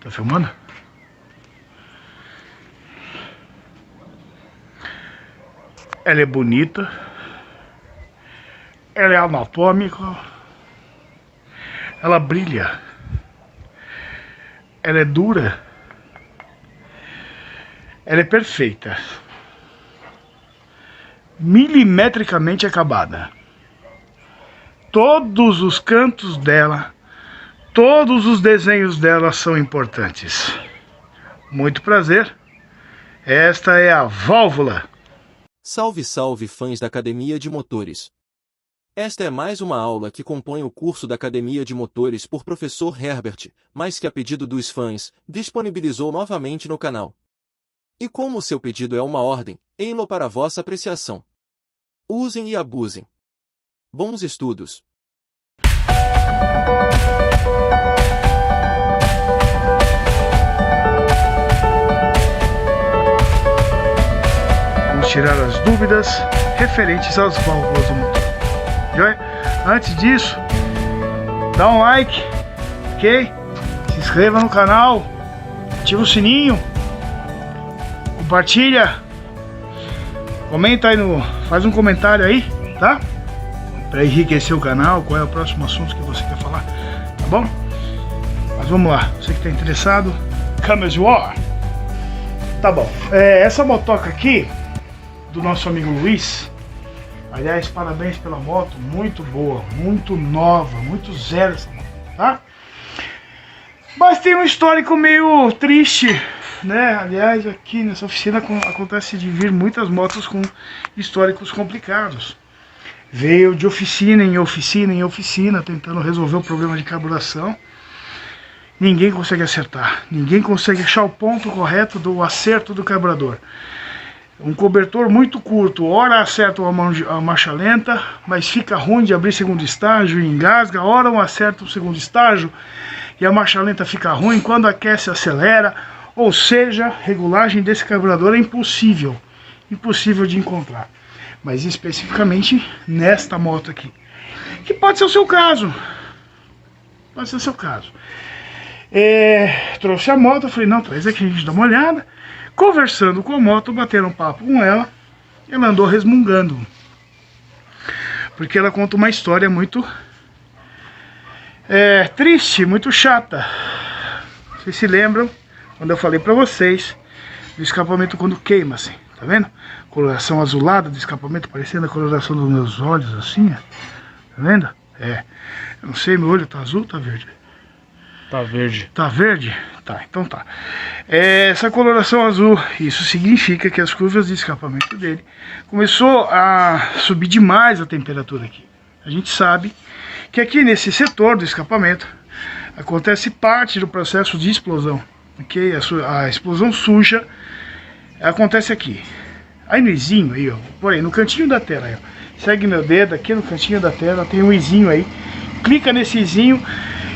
Tá filmando? Ela é bonita. Ela é anatômica. Ela brilha. Ela é dura. Ela é perfeita. Milimetricamente acabada. Todos os cantos dela, todos os desenhos dela são importantes. Muito prazer. Esta é a válvula. Salve, salve, fãs da Academia de Motores. Esta é mais uma aula que compõe o curso da Academia de Motores por professor Herbert, mas que a pedido dos fãs, disponibilizou novamente no canal. E como o seu pedido é uma ordem, ei-lo para vossa apreciação. Usem e abusem. Bons estudos. Vamos tirar as dúvidas referentes às válvulas do motor. Joia? Antes disso, dá um like, ok? Se inscreva no canal, ativa o sininho, compartilha, comenta aí faz um comentário aí, tá? Para enriquecer o canal, qual é o próximo assunto que você quer falar, tá bom? Mas vamos lá, você que está interessado, come as you are. Tá bom, essa motoca aqui do nosso amigo Luiz, aliás, parabéns pela moto, muito boa, muito nova, muito zero essa moto, tá? Mas tem um histórico meio triste, né? Aliás, aqui nessa oficina acontece de vir muitas motos com históricos complicados. Veio de oficina em oficina em oficina, tentando resolver o problema de carburação. Ninguém consegue acertar, ninguém consegue achar o ponto correto do acerto do carburador. Um cobertor muito curto, ora acerta a marcha lenta, mas fica ruim de abrir segundo estágio e engasga, ora acerta o segundo estágio e a marcha lenta fica ruim, quando aquece acelera, ou seja, regulagem desse carburador é impossível, impossível de encontrar. Mas especificamente nesta moto aqui, que pode ser o seu caso, pode ser o seu caso. Trouxe a moto, falei, não, traz aqui, a gente dá uma olhada. Conversando com a moto, bateram um papo com ela, ela andou resmungando, porque ela conta uma história muito triste, muito chata. Vocês se lembram quando eu falei pra vocês do escapamento quando queima assim, tá vendo? Coloração azulada do escapamento, parecendo a coloração dos meus olhos assim, ó. Tá vendo? Eu não sei, meu olho tá azul ou tá verde? Tá verde. Tá verde? Tá, então tá. Essa coloração azul, isso significa que as curvas de escapamento dele começou a subir demais a temperatura aqui. A gente sabe que aqui nesse setor do escapamento acontece parte do processo de explosão, ok? A explosão suja acontece aqui. Aí no izinho aí, ó, por aí, no cantinho da tela aí, ó, segue meu dedo aqui no cantinho da tela, tem um izinho aí, clica nesse izinho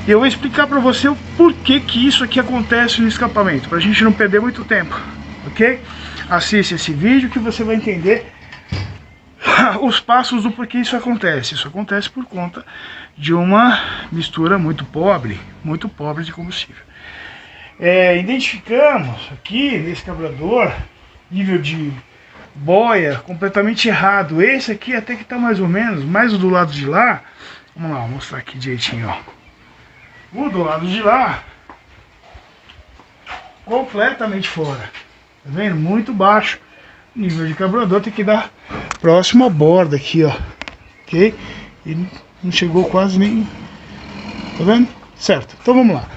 e eu vou explicar para você o porquê que isso aqui acontece no escapamento, para a gente não perder muito tempo, ok? Assiste esse vídeo que você vai entender os passos do porquê isso acontece. Isso acontece por conta de uma mistura muito pobre de combustível. Identificamos aqui nesse carburador nível de boia completamente errado. Esse aqui até que está mais ou menos, mais o do lado de lá. Vamos lá, vou mostrar aqui direitinho, ó. O do lado de lá, completamente fora. Tá vendo? Muito baixo. O nível de carburador tem que dar próximo à borda aqui, ó. Ok? E não chegou quase nem... Tá vendo? Certo. Então vamos lá.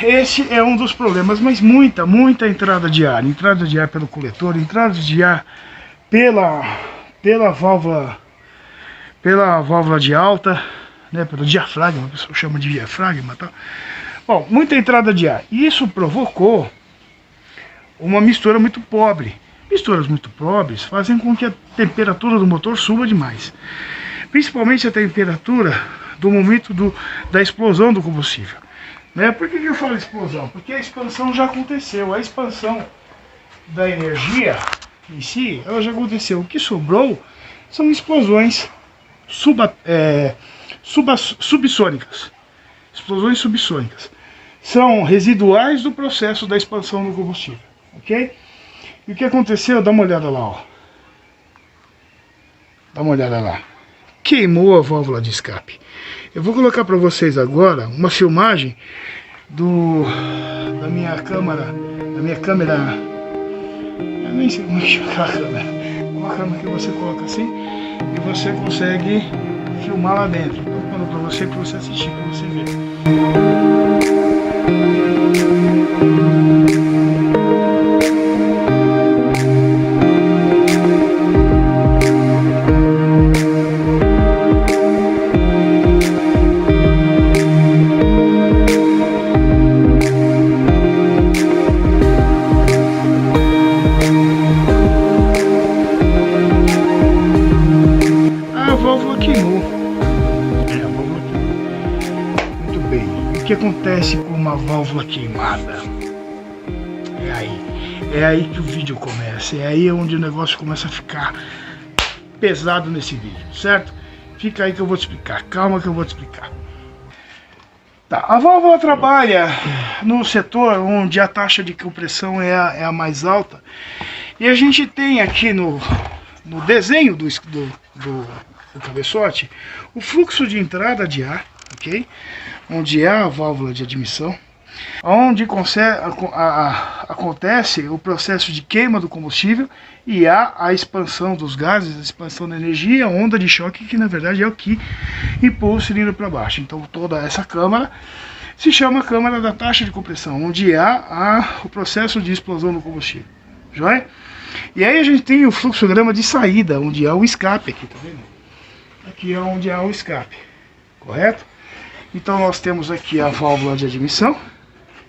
Esse é um dos problemas, mas muita entrada de ar. Entrada de ar pelo coletor, entrada de ar pela válvula de alta, né, pelo diafragma, a pessoa chama de diafragma, tá? Bom, muita entrada de ar. Isso provocou uma mistura muito pobre. Misturas muito pobres fazem com que a temperatura do motor suba demais. Principalmente a temperatura do momento da explosão do combustível. Né? Por que eu falo explosão? Porque a expansão já aconteceu. A expansão da energia em si, ela já aconteceu. O que sobrou são explosões subsônicas. Explosões subsônicas. são residuais do processo da expansão do combustível, ok? E o que aconteceu? Dá uma olhada lá, ó. Dá uma olhada lá. Queimou a válvula de escape. Eu vou colocar para vocês agora uma filmagem da minha câmera. Eu nem sei como é que chama aquela câmera. Uma câmera que você coloca assim e você consegue filmar lá dentro. Estou falando para você assistir, para você ver. O que acontece com uma válvula queimada? É aí que o vídeo começa, é aí onde o negócio começa a ficar pesado nesse vídeo, certo? Fica aí que eu vou te explicar, calma que eu vou te explicar. Tá, a válvula trabalha no setor onde a taxa de compressão é a mais alta, e a gente tem aqui no desenho do cabeçote o fluxo de entrada de ar, ok? Onde há a válvula de admissão, onde acontece o processo de queima do combustível e há a expansão dos gases, a expansão da energia, a onda de choque, que na verdade é o que empurra o cilindro para baixo. Então toda essa câmara se chama câmara da taxa de compressão, onde há o processo de explosão do combustível. Joia? E aí a gente tem o fluxograma de saída, onde há o escape aqui, tá vendo? Aqui é onde há o escape, correto? Então nós temos aqui a válvula de admissão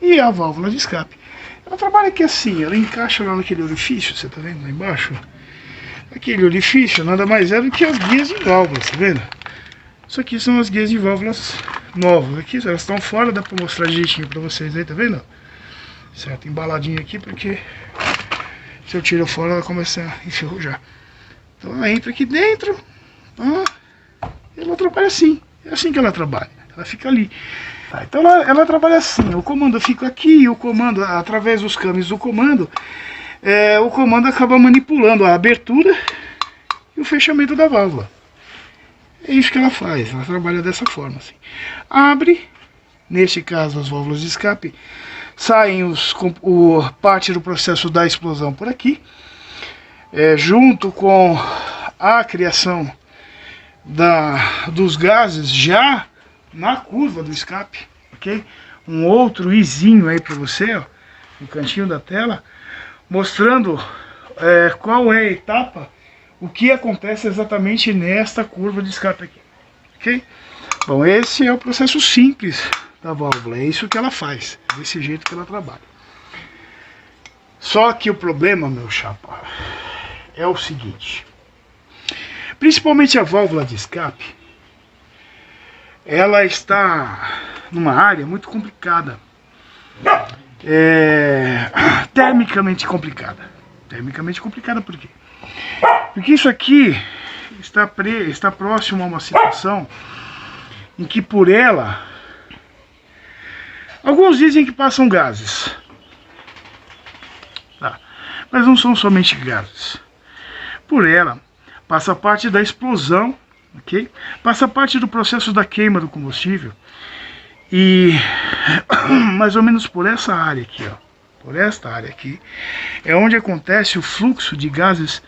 e a válvula de escape. Ela trabalha aqui assim, ela encaixa lá naquele orifício, você tá vendo lá embaixo? Aquele orifício nada mais é do que as guias de válvulas, tá vendo? Isso aqui são as guias de válvulas novas. Aqui elas estão fora, dá pra mostrar direitinho pra vocês aí, tá vendo? Certo, embaladinho aqui porque se eu tiro fora ela começa a enferrujar. Então ela entra aqui dentro, ó, ela trabalha assim, é assim que ela trabalha. Ela fica ali. Tá, então ela trabalha assim, o comando fica aqui, o comando, através dos câmbios do comando, o comando acaba manipulando a abertura e o fechamento da válvula. É isso que ela faz, ela trabalha dessa forma assim. Abre, neste caso as válvulas de escape, saem parte do processo da explosão por aqui, junto com a criação dos gases já na curva do escape, ok? Um outro izinho aí para você, ó, no cantinho da tela, mostrando qual é a etapa, o que acontece exatamente nesta curva de escape aqui, ok? Bom, esse é o processo simples da válvula, é isso que ela faz, é desse jeito que ela trabalha. Só que o problema, meu chapa, é o seguinte, principalmente a válvula de escape, ela está numa área muito complicada, termicamente complicada. Termicamente complicada por quê? Porque isso aqui está próximo a uma situação em que por ela, alguns dizem que passam gases, tá? Mas não são somente gases. Por ela passa parte da explosão, ok? Passa parte do processo da queima do combustível e mais ou menos por essa área aqui, ó, por esta área aqui, é onde acontece o fluxo de gases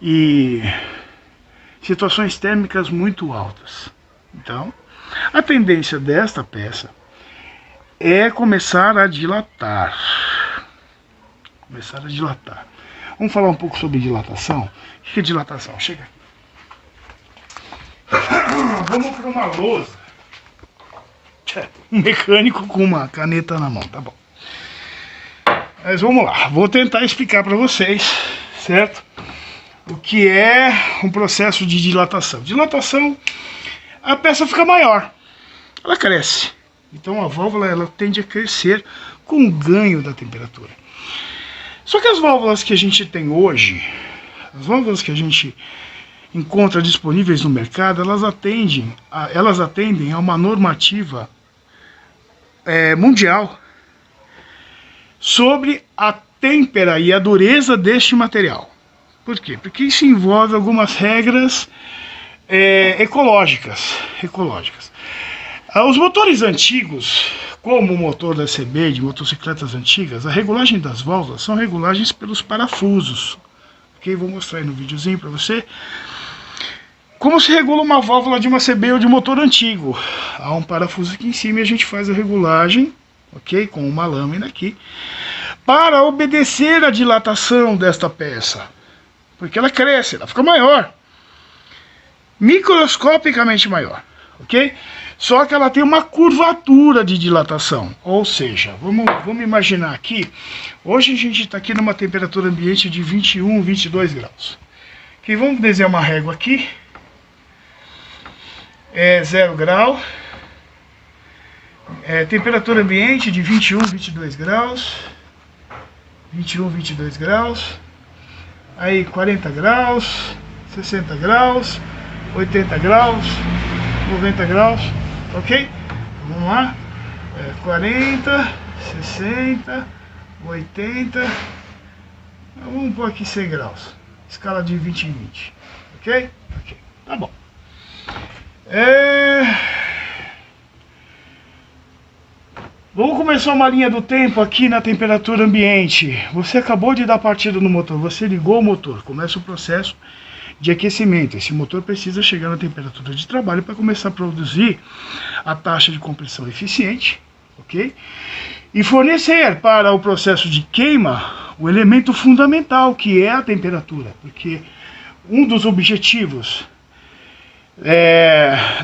e situações térmicas muito altas. Então, a tendência desta peça é começar a dilatar. Vamos falar um pouco sobre dilatação? O que é dilatação? Chega aqui. Vamos para uma lousa. Um mecânico com uma caneta na mão, tá bom. Mas vamos lá, vou tentar explicar para vocês, certo? O que é um processo de dilatação. Dilatação, a peça fica maior, ela cresce. Então a válvula ela tende a crescer com o ganho da temperatura. Só que as válvulas que a gente tem hoje, as válvulas que a gente encontra disponíveis no mercado, elas atendem a uma normativa mundial sobre a têmpera e a dureza deste material. Por quê? Porque isso envolve algumas regras ecológicas. Os motores antigos, como o motor da CB de motocicletas antigas, a regulagem das válvulas são regulagens pelos parafusos. Ok? Vou mostrar aí no videozinho para você como se regula uma válvula de uma CB ou de motor antigo. Há um parafuso aqui em cima e a gente faz a regulagem, ok? Com uma lâmina aqui, para obedecer a dilatação desta peça. Porque ela cresce, ela fica maior. Microscopicamente maior, ok? Só que ela tem uma curvatura de dilatação. Ou seja, vamos imaginar aqui, hoje a gente está aqui numa temperatura ambiente de 21, 22 graus. Ok, vamos desenhar uma régua aqui. 0 grau. Temperatura ambiente de 21, 22 graus. 21, 22 graus. Aí 40 graus, 60 graus, 80 graus, 90 graus, ok? Vamos lá, 40, 60, 80, vamos pôr aqui 100 graus, escala de 20 em 20, ok? Ok, tá bom. Vamos começar uma linha do tempo aqui na temperatura ambiente. Você acabou de dar partida no motor, você ligou o motor, começa o processo de aquecimento. Esse motor precisa chegar na temperatura de trabalho para começar a produzir a taxa de compressão eficiente, ok? E fornecer para o processo de queima o elemento fundamental, que é a temperatura, porque um dos objetivos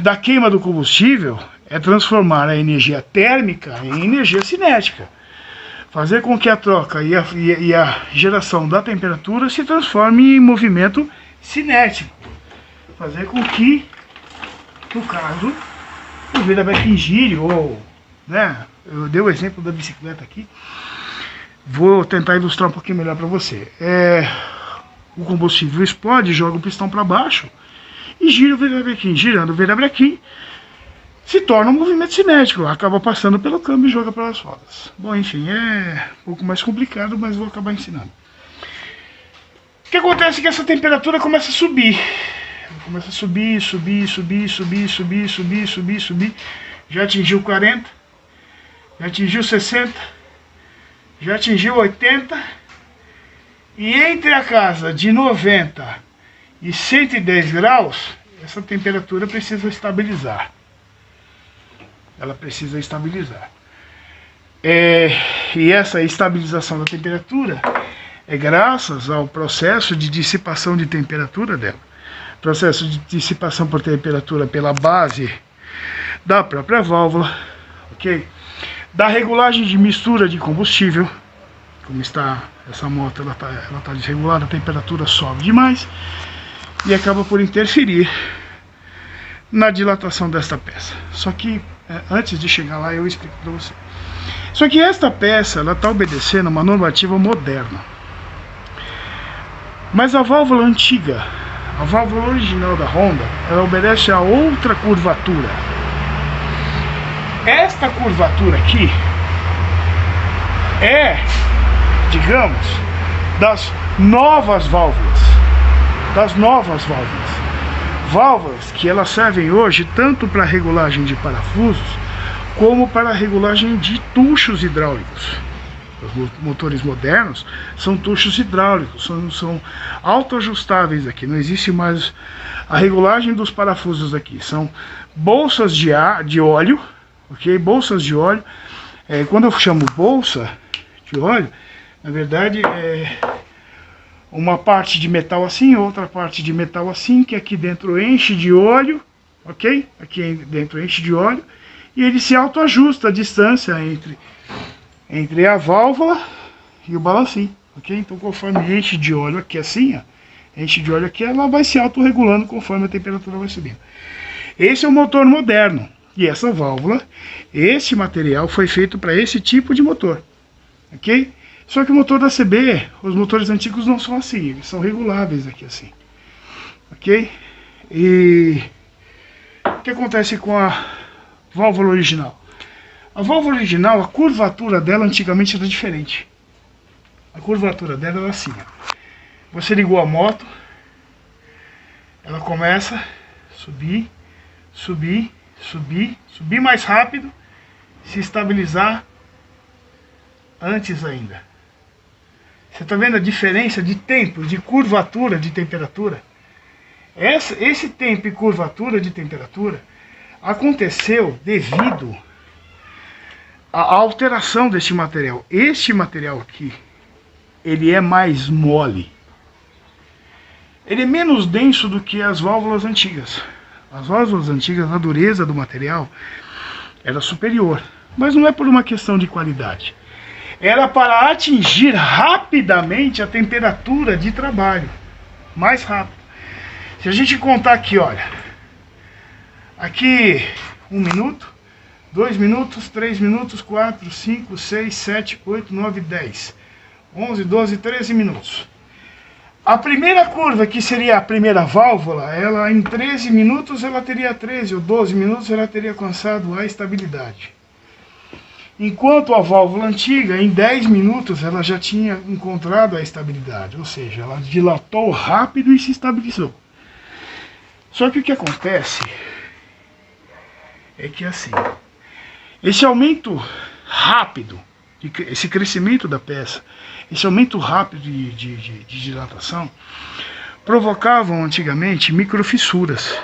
da queima do combustível é transformar a energia térmica em energia cinética. Fazer com que a troca e a geração da temperatura se transforme em movimento cinético. Fazer com que, no caso, o virabrequim gire, ou, né, eu dei o exemplo da bicicleta aqui, vou tentar ilustrar um pouquinho melhor para você. O combustível explode, joga o pistão para baixo e gira o virabrequim. Girando o virabrequim, se torna um movimento cinético, acaba passando pelo câmbio e joga pelas rodas. Bom, enfim, é um pouco mais complicado, mas vou acabar ensinando. O que acontece é que essa temperatura começa a subir. Começa a subir. Já atingiu 40, já atingiu 60, já atingiu 80. E entre a casa de 90 e 110 graus, essa temperatura precisa estabilizar. Ela precisa estabilizar. E essa estabilização da temperatura é graças ao processo de dissipação de temperatura dela. Processo de dissipação por temperatura pela base da própria válvula, ok? Da regulagem de mistura de combustível. Como está essa moto, ela tá desregulada, a temperatura sobe demais e acaba por interferir na dilatação desta peça. Só que antes de chegar lá eu explico para você. Só que esta peça ela está obedecendo uma normativa moderna. Mas a válvula antiga, a válvula original da Honda, ela obedece a outra curvatura. Esta curvatura aqui é, digamos, das novas válvulas. Válvulas que elas servem hoje tanto para regulagem de parafusos como para regulagem de tuchos hidráulicos. Os motores modernos são tuchos hidráulicos, são autoajustáveis aqui, não existe mais a regulagem dos parafusos aqui, são bolsas de óleo, ok? Bolsas de óleo. Quando eu chamo bolsa de óleo, na verdade é uma parte de metal assim, outra parte de metal assim, que aqui dentro enche de óleo, ok? Aqui dentro enche de óleo, e ele se autoajusta a distância entre a válvula e o balancinho, ok? Então conforme enche de óleo aqui assim, ó, enche de óleo aqui, ela vai se autorregulando conforme a temperatura vai subindo. Esse é o motor moderno, e essa válvula, esse material foi feito para esse tipo de motor, ok? Só que o motor da CB, os motores antigos não são assim, eles são reguláveis aqui assim, ok? E o que acontece com a válvula original? A válvula original, a curvatura dela antigamente era diferente. A curvatura dela era assim, ó. Você ligou a moto, ela começa a subir, subir, subir, subir mais rápido, se estabilizar antes ainda. Você está vendo a diferença de tempo, de curvatura, de temperatura? Esse tempo e curvatura de temperatura aconteceu devido à alteração deste material. Este material aqui, ele é mais mole. Ele é menos denso do que as válvulas antigas. As válvulas antigas, a dureza do material era superior. Mas não é por uma questão de qualidade. Era para atingir rapidamente a temperatura de trabalho. Mais rápido. Se a gente contar aqui, olha. Aqui 1 minuto, 2 minutos, 3 minutos, 4, 5, 6, 7, 8, 9, 10, 11, 12, 13 minutos. A primeira curva, que seria a primeira válvula, ela em 13 minutos ela teria 13 ou 12 minutos ela teria alcançado a estabilidade. Enquanto a válvula antiga, em 10 minutos ela já tinha encontrado a estabilidade, ou seja, ela dilatou rápido e se estabilizou. Só que o que acontece é que assim, esse aumento rápido, esse crescimento da peça, esse aumento rápido de dilatação, provocavam antigamente microfissuras.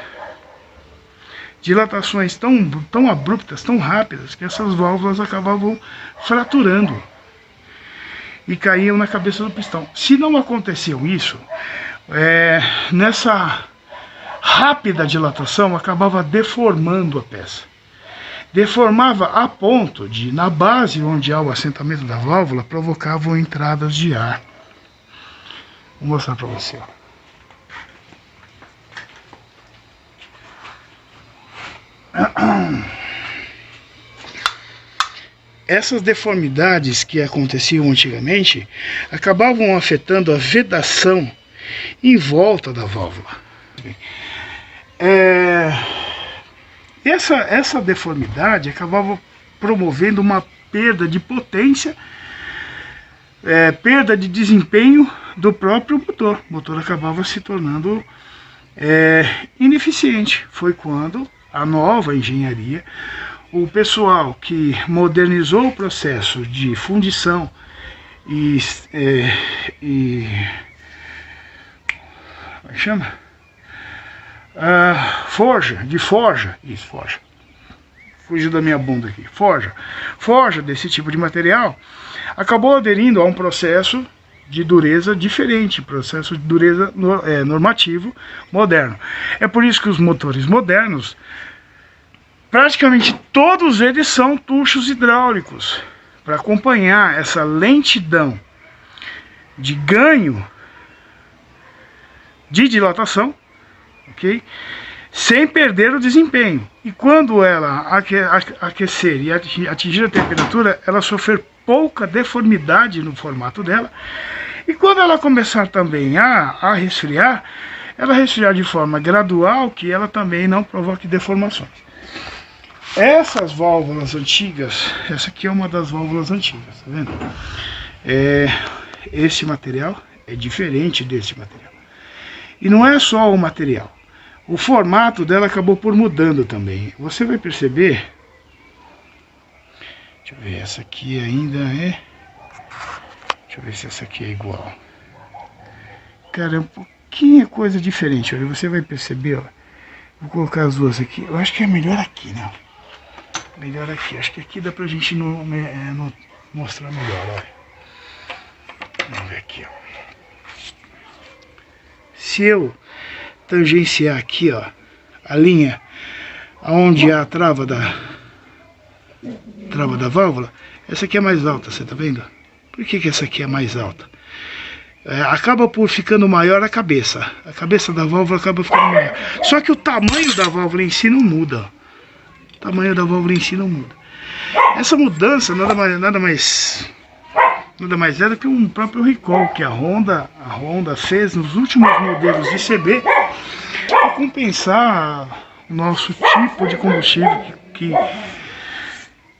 Dilatações tão abruptas, tão rápidas, que essas válvulas acabavam fraturando e caíam na cabeça do pistão. Se não aconteceu isso, nessa rápida dilatação acabava deformando a peça. Deformava a ponto de, na base onde há o assentamento da válvula, provocavam entradas de ar. Vou mostrar para você. Essas deformidades que aconteciam antigamente acabavam afetando a vedação em volta da válvula. Essa deformidade acabava promovendo uma perda de potência, perda de desempenho do próprio motor. O motor acabava se tornando ineficiente. Foi quando a nova engenharia, o pessoal que modernizou o processo de fundição e como é que chama? Forja. Isso, forja. Fugiu da minha bunda aqui. Forja desse tipo de material acabou aderindo a um processo de dureza diferente, processo de dureza normativo moderno. É por isso que os motores modernos, praticamente todos eles são tuchos hidráulicos, para acompanhar essa lentidão de ganho de dilatação, ok? Sem perder o desempenho. E quando ela aquecer e atingir a temperatura, ela sofrer pouca deformidade no formato dela. E quando ela começar também a resfriar, ela resfriar de forma gradual, que ela também não provoque deformações. Essas válvulas antigas, essa aqui é uma das válvulas antigas, tá vendo? Esse material é diferente desse material. E não é só o material. O formato dela acabou por mudando também. Você vai perceber. Deixa eu ver, essa aqui ainda é. Deixa eu ver se essa aqui é igual. Cara, é um pouquinho coisa diferente. Olha, você vai perceber, ó. Vou colocar as duas aqui. Eu acho que é melhor aqui, né? Melhor aqui. Acho que aqui dá pra gente mostrar melhor, olha. Vamos ver aqui, ó. Se eu tangenciar aqui, ó, a linha onde há a trava da válvula, essa aqui é mais alta, você tá vendo? Por que essa aqui é mais alta? Acaba por ficando maior a cabeça da válvula acaba ficando maior, só que o tamanho da válvula em si não muda. O tamanho da válvula em si não muda. Essa mudança nada mais é do que um próprio recall que a Honda fez nos últimos modelos de CB para compensar o nosso tipo de combustível que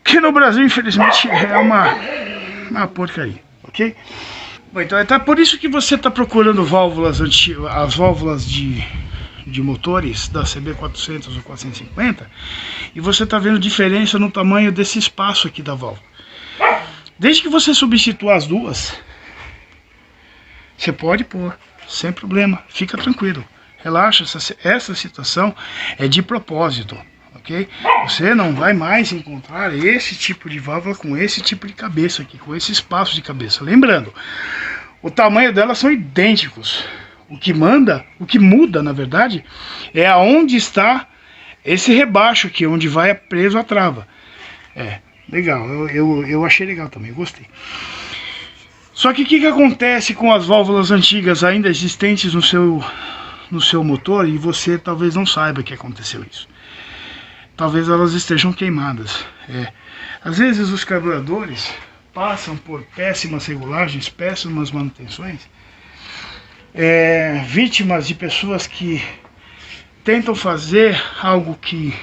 que no Brasil, infelizmente, é uma porcaria, ok? Bom, então é por isso que você está procurando válvulas as válvulas de motores da CB400 ou 450, e você está vendo diferença no tamanho desse espaço aqui da válvula. Desde que você substitua as duas, você pode pôr, sem problema, fica tranquilo, relaxa, essa situação é de propósito, ok? Você não vai mais encontrar esse tipo de válvula com esse tipo de cabeça aqui, com esse espaço de cabeça. Lembrando, o tamanho delas são idênticos. O que muda, na verdade, é aonde está esse rebaixo aqui, onde vai preso a trava. Legal, eu achei legal também, gostei. Só que o que acontece com as válvulas antigas ainda existentes no seu motor, e você talvez não saiba que aconteceu isso. Talvez elas estejam queimadas. Às vezes os carburadores passam por péssimas regulagens, péssimas manutenções, vítimas de pessoas que tentam fazer algo que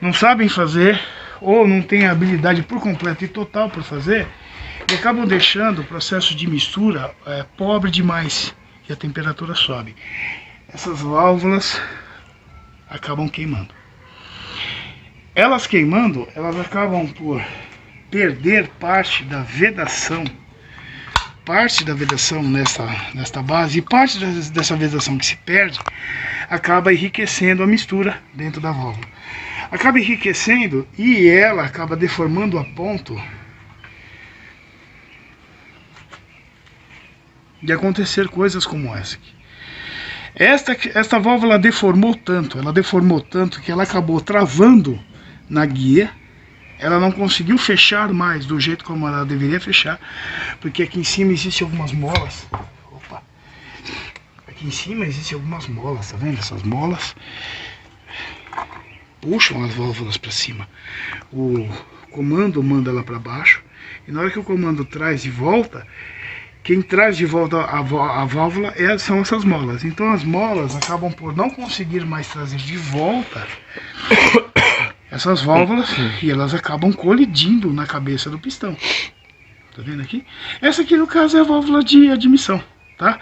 não sabem fazer, ou não têm a habilidade por completo e total para fazer, e acabam deixando o processo de mistura pobre demais, e a temperatura sobe. Essas válvulas acabam queimando. Elas queimando, elas acabam por perder parte da vedação nesta base, e parte dessa vedação que se perde acaba enriquecendo a mistura dentro da válvula. Acaba enriquecendo e ela acaba deformando a ponto de acontecer coisas como essa aqui. Esta válvula deformou tanto que ela acabou travando na guia. Ela não conseguiu fechar mais do jeito como ela deveria fechar, porque aqui em cima existem algumas molas. Aqui em cima existem algumas molas, tá vendo? Essas molas puxam as válvulas para cima. O comando manda ela para baixo, e na hora que o comando traz de volta, quem traz de volta a válvula são essas molas. Então as molas acabam por não conseguir mais trazer de volta essas válvulas, e elas acabam colidindo na cabeça do pistão. Tá vendo aqui? Essa aqui no caso é a válvula de admissão, tá?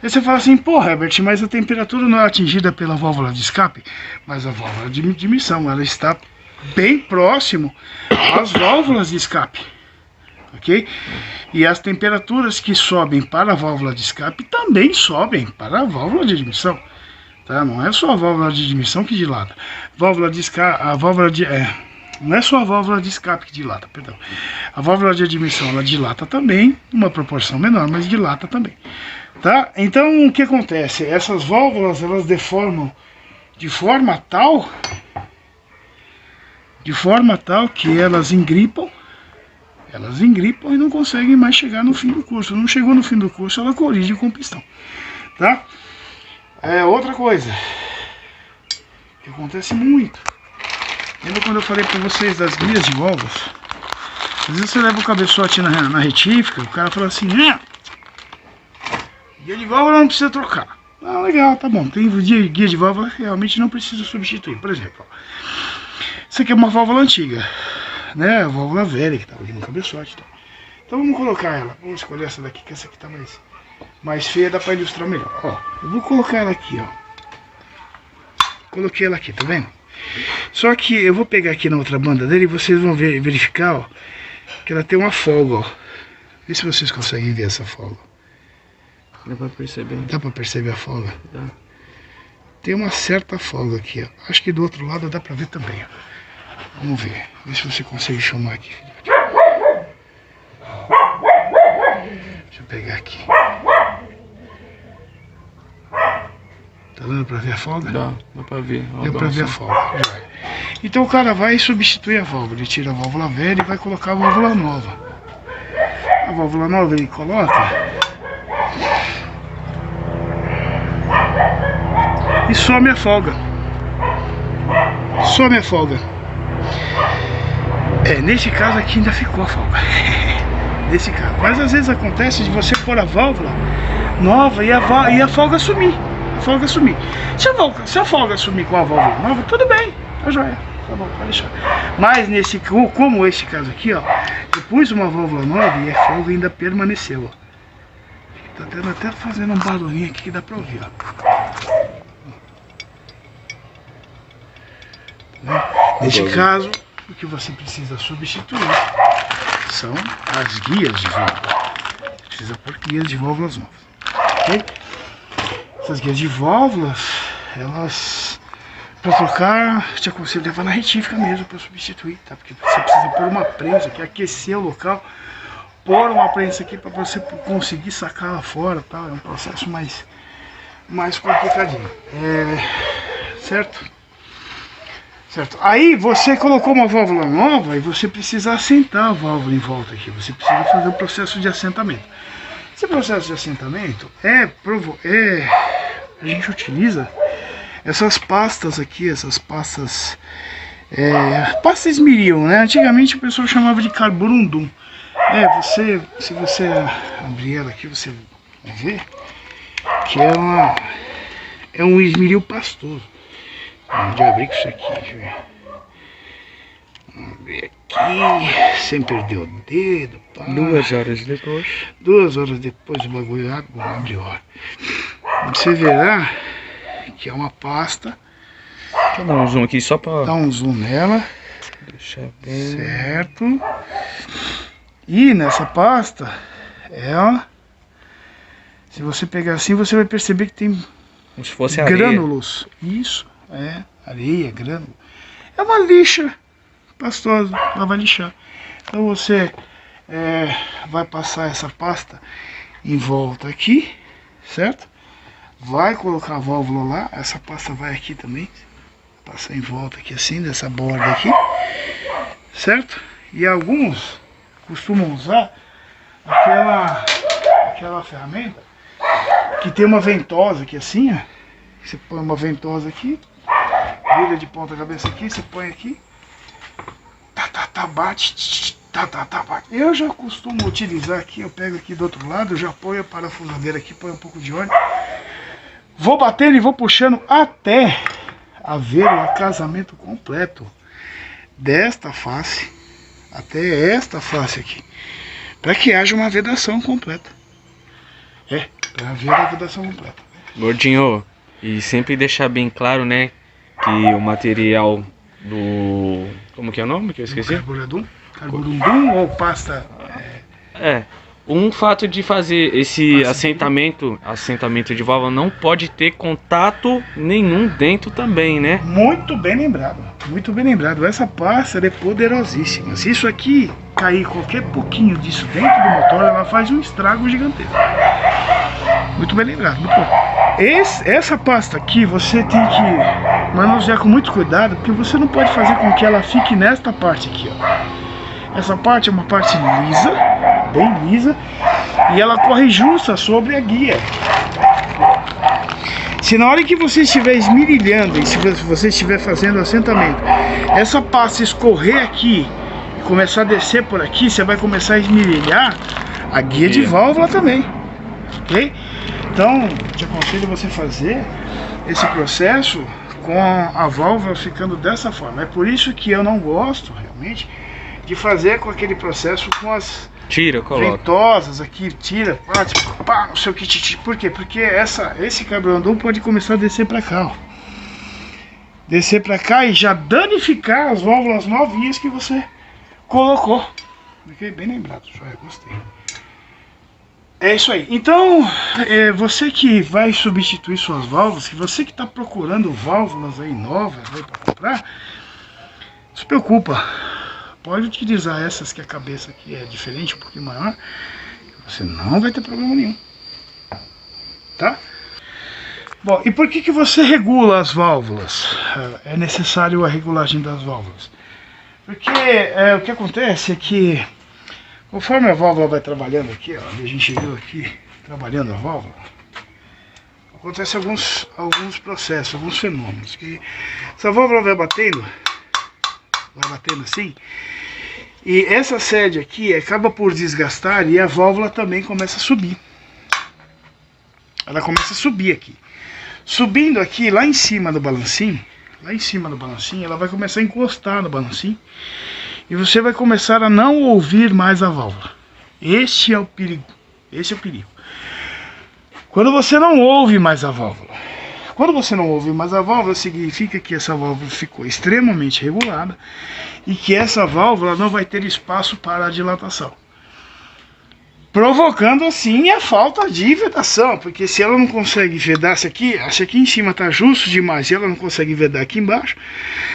Aí você fala assim, pô, Herbert, mas a temperatura não é atingida pela válvula de escape? Mas a válvula de admissão, ela está bem próximo às válvulas de escape, ok? E as temperaturas que sobem para a válvula de escape também sobem para a válvula de admissão. Tá? Não é só a válvula de admissão que dilata. Não é só a válvula de escape que dilata, perdão. A válvula de admissão, ela dilata também, numa proporção menor, mas dilata também. Tá? Então o que acontece? Essas válvulas, elas deformam de forma tal que elas engripam e não conseguem mais chegar no fim do curso. Não chegou no fim do curso, ela colide com o pistão. Tá? Outra coisa que acontece muito. Lembra quando eu falei para vocês das guias de válvulas? Às vezes você leva o cabeçote na retífica, o cara fala assim, guia de válvula não precisa trocar. Ah, legal, tá bom. Tem guia de válvula que realmente não precisa substituir. Por exemplo, isso aqui é uma válvula antiga, né? A válvula velha que estava ali no cabeçote. Tá? Então vamos colocar ela. Vamos escolher essa daqui, que essa aqui tá mais feia, dá para ilustrar melhor. Ó, eu vou colocar ela aqui, ó. Coloquei ela aqui, tá vendo? Só que eu vou pegar aqui na outra banda dele e vocês vão verificar, ó, que ela tem uma folga, ó. Vê se vocês conseguem ver essa folga. Dá pra perceber. Dá pra perceber a folga? Dá. Tem uma certa folga aqui, ó. Acho que do outro lado dá pra ver também, ó. Vamos ver. Vê se você consegue chamar aqui. Deixa eu pegar aqui. Tá dando pra ver a folga? Dá pra ver. Deu pra ver a folga. Então o cara vai substituir a válvula. Ele tira a válvula velha e vai colocar a válvula nova. A válvula nova ele coloca e some a folga. Some a folga. Nesse caso aqui ainda ficou a folga. Nesse caso. Mas às vezes acontece de você pôr a válvula nova e a folga sumir. A folga sumir. Se a folga sumir com a válvula nova, tudo bem, tá joia. Tá bom, pode deixar. Mas nesse, como esse caso aqui, ó, eu pus uma válvula nova e a folga ainda permaneceu, ó. Tá tendo até fazendo um barulhinho aqui que dá pra ouvir, ó. Neste caso, o que você precisa substituir são as guias de válvula. Você precisa pôr guias de válvulas novas, ok? Essas guias de válvulas, elas, para trocar, te aconselho levar na retífica mesmo para substituir, tá? Porque você precisa pôr uma prensa aqui, aquecer o local, pôr uma prensa aqui para você conseguir sacar lá fora, tá? É um processo mais complicadinho, certo? Certo. Aí você colocou uma válvula nova e você precisa assentar a válvula em volta aqui. Você precisa fazer o processo de assentamento. Esse processo de assentamento a gente utiliza essas pastas aqui, essas pastas, pasta esmeril, né? Antigamente o pessoal chamava de carborundum. Se você abrir ela aqui, você vai ver que é um esmeril pastoso. Vamos abrir com isso aqui, deixa eu ver. Vamos abrir aqui, sem perder o dedo. Pá. 2 horas depois. 2 horas depois o bagulho abre hora. Você verá que é uma pasta. Deixa eu dar um zoom aqui só pra... Dá um zoom nela. Deixa bem... Certo. E nessa pasta, se você pegar assim, você vai perceber que tem como se fosse areia. Grânulos. Isso. Areia, grânulo. É uma lixa pastosa, ela vai lixar. Então você vai passar essa pasta em volta aqui, certo? Vai colocar a válvula lá, essa pasta vai aqui também, passa em volta aqui assim, dessa borda aqui, certo? E alguns costumam usar aquela ferramenta que tem uma ventosa aqui assim, ó. Você põe uma ventosa aqui, vira de ponta cabeça aqui, você põe aqui, bate, bate. Eu já costumo utilizar aqui, eu pego aqui do outro lado, eu já ponho a parafusadeira aqui, ponho um pouco de óleo, vou batendo e vou puxando até haver o acasamento completo desta face até esta face aqui, para que haja uma vedação completa. Para haver a vedação completa. Gordinho, e sempre deixar bem claro, né, que o material do... Como que é o nome que eu esqueci? Carborundum ou pasta... Um fato de fazer esse assentamento de válvula não pode ter contato nenhum dentro também, né? Muito bem lembrado, muito bem lembrado. Essa pasta é poderosíssima. Se isso aqui cair qualquer pouquinho disso dentro do motor, ela faz um estrago gigantesco. Muito bem lembrado, muito bom. Essa pasta aqui você tem que manusear com muito cuidado, porque você não pode fazer com que ela fique nesta parte aqui, ó. Essa parte é uma parte lisa, bem lisa, e ela corre justa sobre a guia. Se na hora que você estiver esmirilhando e se você estiver fazendo assentamento, essa pasta escorrer aqui e começar a descer por aqui, você vai começar a esmirilhar a guia de válvula também, ok? Então, te aconselho você fazer esse processo com a válvula ficando dessa forma. É por isso que eu não gosto, realmente, de fazer com aquele processo com as ventosas aqui, tira, bate, pá, não sei o que, por quê? Porque esse carborundum pode começar a descer pra cá, ó. Descer pra cá e já danificar as válvulas novinhas que você colocou. Ok? Bem lembrado, eu gostei. É isso aí. Então, você que vai substituir suas válvulas, você que está procurando válvulas aí novas aí para comprar, não se preocupa. Pode utilizar essas que a cabeça aqui é diferente, um pouquinho maior, que você não vai ter problema nenhum. Tá? Bom, e por que você regula as válvulas? É necessário a regulagem das válvulas. Porque o que acontece é que conforme a válvula vai trabalhando aqui, ó, a gente viu aqui trabalhando a válvula, acontece alguns processos, alguns fenômenos. Que essa válvula vai batendo assim, e essa sede aqui acaba por desgastar e a válvula também começa a subir. Ela começa a subir aqui. Subindo aqui, lá em cima do balancinho, lá em cima do balancinho, ela vai começar a encostar no balancinho e você vai começar a não ouvir mais a válvula. Esse é o perigo. Esse é o perigo. Quando você não ouve mais a válvula. Quando você não ouve mais a válvula, significa que essa válvula ficou extremamente regulada e que essa válvula não vai ter espaço para a dilatação, provocando assim a falta de vedação, porque se ela não consegue vedar, se aqui em cima está justo demais e ela não consegue vedar aqui embaixo,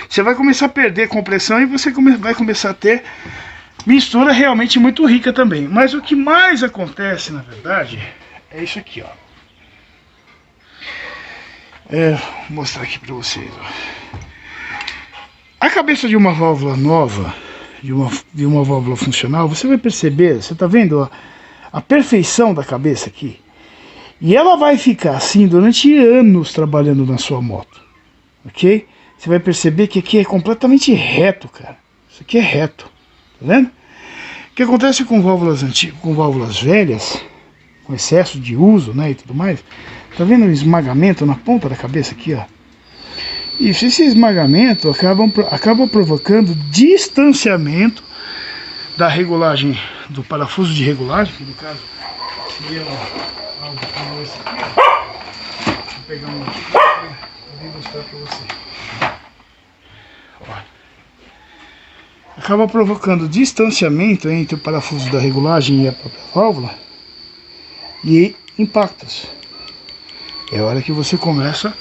você vai começar a perder compressão e você vai começar a ter mistura realmente muito rica também. Mas o que mais acontece, na verdade, é isso aqui, ó. Vou mostrar aqui para vocês, ó. A cabeça de uma válvula nova, de uma válvula funcional, você vai perceber, você está vendo, ó, a perfeição da cabeça aqui. E ela vai ficar assim durante anos trabalhando na sua moto, ok? Você vai perceber que aqui é completamente reto, cara. Isso aqui é reto, tá vendo? O que acontece com válvulas antigas, com válvulas velhas, com excesso de uso, né, e tudo mais, tá vendo o esmagamento na ponta da cabeça aqui, ó? Isso, esse esmagamento acaba provocando distanciamento da regulagem, do parafuso de regulagem, que no caso seria algo como esse aqui. Deixa eu pegar um aqui para mostrar para você. Ó. Acaba provocando distanciamento entre o parafuso da regulagem e a própria válvula e impactos. É a hora que você começa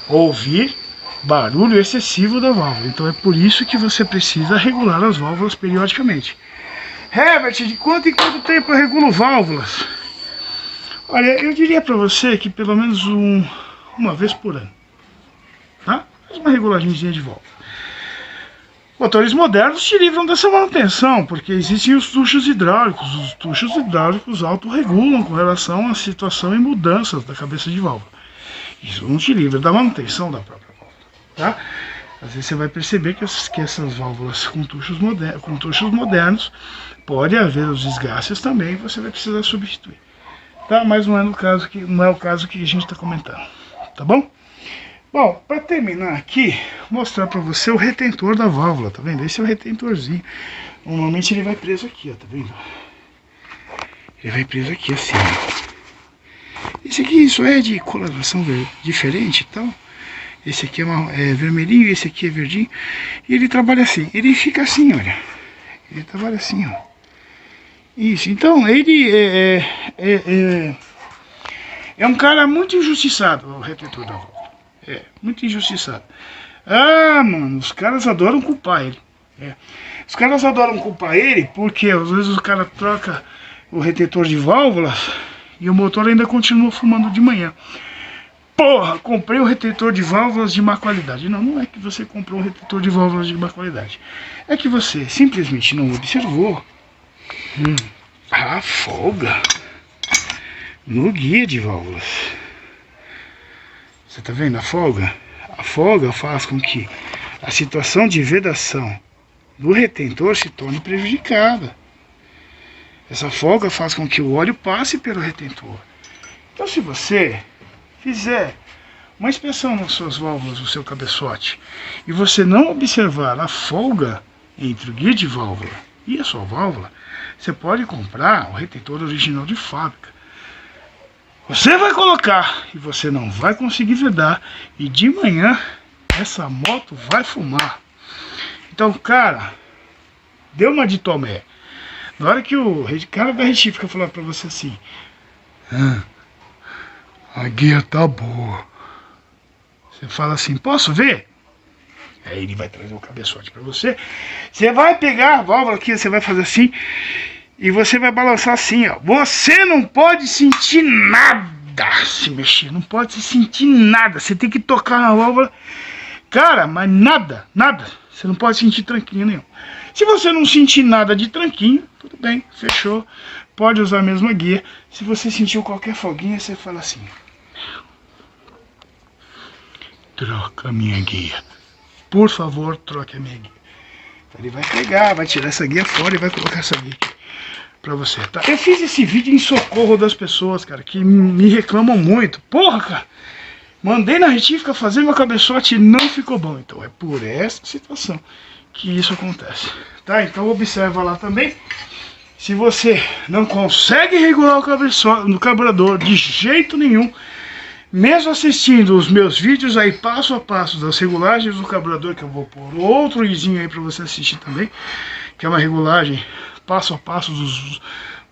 a ouvir barulho excessivo da válvula. Então é por isso que você precisa regular as válvulas periodicamente. Herbert, de quanto em quanto tempo eu regulo válvulas? Olha, eu diria para você que pelo menos uma vez por ano, tá? Faz uma regulagemzinha de válvula. Motores modernos te livram dessa manutenção, porque existem os tuchos hidráulicos. Os tuchos hidráulicos autorregulam com relação à situação e mudanças da cabeça de válvula. Isso não te livra da manutenção da própria válvula, tá? Às vezes você vai perceber que essas válvulas com tuchos modernos pode haver os desgastes também, você vai precisar substituir, tá? Mas não é o caso que a gente está comentando, tá bom? Bom, para terminar aqui, mostrar para você o retentor da válvula, tá vendo? Esse é o retentorzinho. Normalmente ele vai preso aqui, ó, tá vendo? Ele vai preso aqui assim, ó. Esse aqui, isso é de coloração diferente e tal. Esse aqui é vermelhinho, esse aqui é verdinho. E ele trabalha assim, ele fica assim, olha. Ele trabalha assim, ó. Isso, então ele é um cara muito injustiçado, o retentor da válvula. É, muito injustiçado. Ah, mano, os caras adoram culpar ele. Os caras adoram culpar ele porque às vezes o cara troca o retentor de válvulas e o motor ainda continua fumando de manhã. Porra, comprei o retentor de válvulas de má qualidade. Não, não é que você comprou um retentor de válvulas de má qualidade. É que você simplesmente não observou a folga no guia de válvulas. Você tá vendo a folga? A folga faz com que a situação de vedação do retentor se torne prejudicada. Essa folga faz com que o óleo passe pelo retentor. Então, se você fizer uma inspeção nas suas válvulas, no seu cabeçote, e você não observar a folga entre o guia de válvula e a sua válvula, você pode comprar o retentor original de fábrica. Você vai colocar e você não vai conseguir vedar, e de manhã essa moto vai fumar. Então, cara, deu uma de Tomé. Na hora que o cara da retífica falar pra você assim: a guia tá boa, você fala assim: posso ver? Aí ele vai trazer o cabeçote pra você. Você vai pegar a válvula aqui, você vai fazer assim e você vai balançar assim, ó. Você não pode sentir nada se mexer, não pode sentir nada. Você tem que tocar na válvula, cara, mas nada, nada. Você não pode sentir tranquinho nenhum. Se você não sentir nada de tranquinho, tudo bem, fechou. Pode usar a mesma guia. Se você sentiu qualquer folguinha, você fala assim: troca a minha guia. Por favor, troque a minha guia. Ele vai pegar, vai tirar essa guia fora e vai colocar essa guia aqui pra você, tá? Eu fiz esse vídeo em socorro das pessoas, cara, que me reclamam muito. Porra, cara, Mandei na retífica fazer meu cabeçote e não ficou bom. Então é por essa situação que isso acontece. Tá? Então observa lá também. Se você não consegue regular o cabeçote no carburador de jeito nenhum, mesmo assistindo os meus vídeos aí passo a passo das regulagens do carburador, que eu vou pôr outro izinho aí para você assistir também, que é uma regulagem passo a passo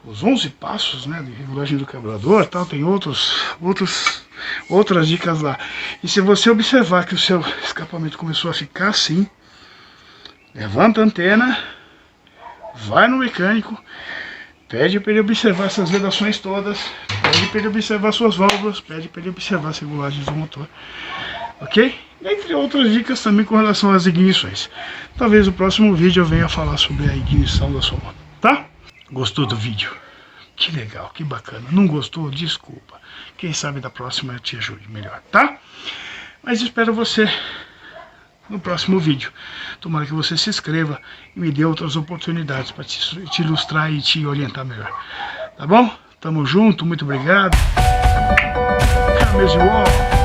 os 11 passos, né, de regulagem do carburador, tal, tem outras dicas lá. E se você observar que o seu escapamento começou a ficar assim, levanta a antena, vai no mecânico, pede para ele observar essas vedações todas, pede para ele observar suas válvulas, pede para ele observar as regulagens do motor, ok? Entre outras dicas também com relação às ignições. Talvez no próximo vídeo eu venha falar sobre a ignição da sua moto, tá? Gostou do vídeo? Que legal, que bacana. Não gostou? Desculpa. Quem sabe da próxima eu te ajude melhor, tá? Mas espero você no próximo vídeo. Tomara que você se inscreva e me dê outras oportunidades para te ilustrar e te orientar melhor. Tá bom? Tamo junto, muito obrigado. Cameras de Wall.